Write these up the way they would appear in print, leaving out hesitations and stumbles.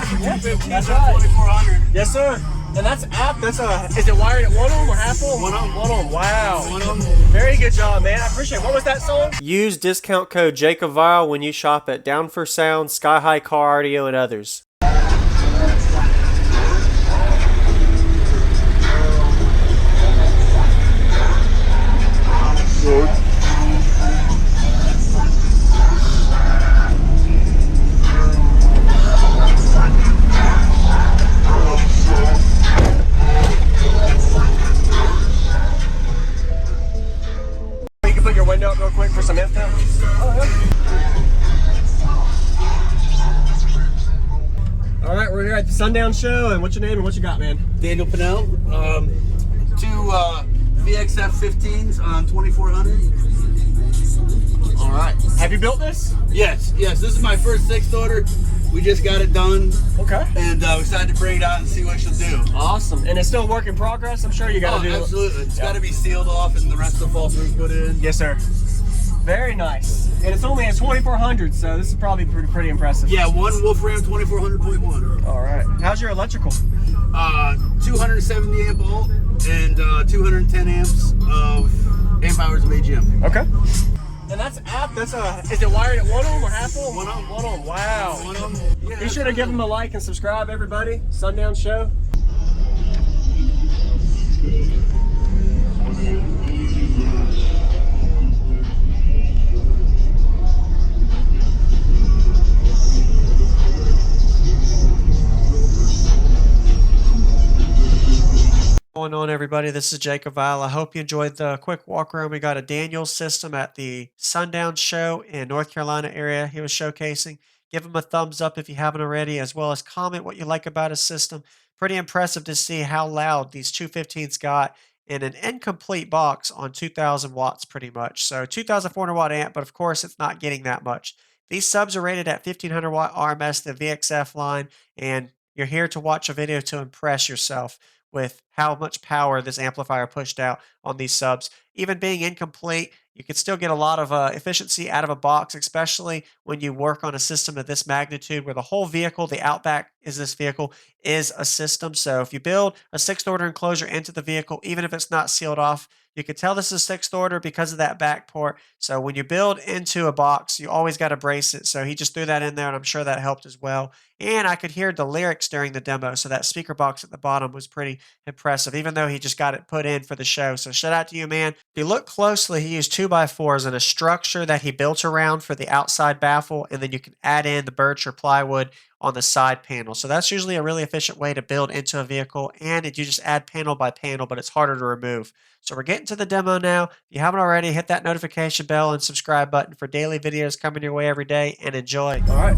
215s That's at right. 2400. Yes, sir. And that's is it wired at one ohm or half ohm? One ohm. One ohm. Wow. One ohm. Very good job, man. I appreciate it. What was that song? Use discount code JACOBVILE when you shop at Down for Sound, Sky High Car Audio, and others. You can put your window up real quick for some info. All right, we're here at the Sundown show, and what's your name and what you got, man? Daniel Pinnell. Two VXF 15s on 2400. All right. Have you built this? Yes. This is my first 6th order. We just got it done. Okay. And we decided to bring it out and see what she'll do. Awesome. And it's still a work in progress? I'm sure you got to do it. Absolutely. It's got to be sealed off and the rest of the false roof put in. Yes, sir. Very nice. And it's only at 2400, so this is probably pretty impressive. Yeah, one Wolfram 2400.1. All right. How's your electrical? 270 amp volt and 210 amps of amp hours of AGM. Okay. And is it wired at one ohm or half ohm? One ohm. One ohm. Wow. One ohm. Yeah, Be sure to give them a like and subscribe, everybody. Sundown Show. What's going on, everybody? This is Jacob Vile. I hope you enjoyed the quick walk around. We got a Daniel system at the Sundown show in North Carolina area he was showcasing. Give him a thumbs up if you haven't already, as well as comment what you like about his system. Pretty impressive to see how loud these 215s got in an incomplete box on 2000 watts pretty much. So 2400 watt amp, but of course it's not getting that much. These subs are rated at 1500 watt RMS, the VXF line, and you're here to watch a video to impress yourself with how much power this amplifier pushed out on these subs. Even being incomplete, you can still get a lot of efficiency out of a box, especially when you work on a system of this magnitude where the whole vehicle, the Outback is a system. So if you build a 6th order enclosure into the vehicle, even if it's not sealed off, you can tell this is 6th order because of that back port. So when you build into a box, you always got to brace it. So he just threw that in there, and I'm sure that helped as well. And I could hear the lyrics during the demo, so that speaker box at the bottom was pretty impressive, even though he just got it put in for the show. So shout out to you, man. If you look closely, he used 2x4s and a structure that he built around for the outside baffle, and then you can add in the birch or plywood on the side panel. So that's usually a really efficient way to build into a vehicle, and you just add panel by panel, but it's harder to remove. So we're getting to the demo now. If you haven't already, hit that notification bell and subscribe button for daily videos coming your way every day, and enjoy. All right.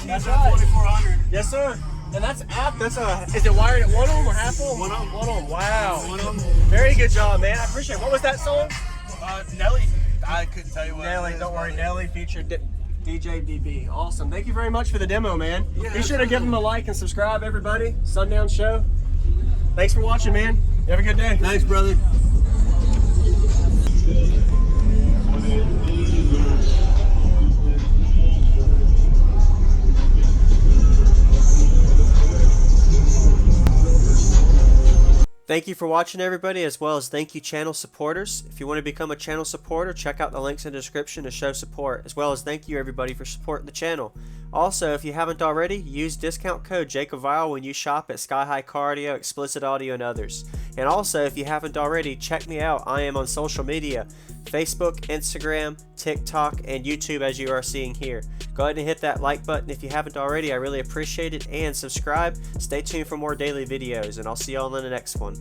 That's Keys right. 2400. Yes, sir. And that's is it wired at one ohm or half ohm? One ohm. One ohm. Wow. One of them. Very good job, man. I appreciate it. What was that song? Nelly. I couldn't tell you what. Nelly, it is, don't worry. but- Nelly featured DJ DB. Awesome. Thank you very much for the demo, man. Yeah, Be sure to give absolutely. them a like and subscribe, everybody. Sundown Show. Thanks for watching, man. You have a good day. Thanks, brother. Thank you for watching, everybody, as well as thank you channel supporters. If you want to become a channel supporter, check out the links in the description to show support, as well as thank you everybody for supporting the channel. Also, if you haven't already, use discount code JACOBVILE when you shop at Sky High Car Audio, Explicit Audio, and others. And also, if you haven't already, check me out. I am on social media, Facebook, Instagram, TikTok, and YouTube, as you are seeing here. Go ahead and hit that like button if you haven't already. I really appreciate it. And subscribe. Stay tuned for more daily videos, and I'll see y'all in the next one.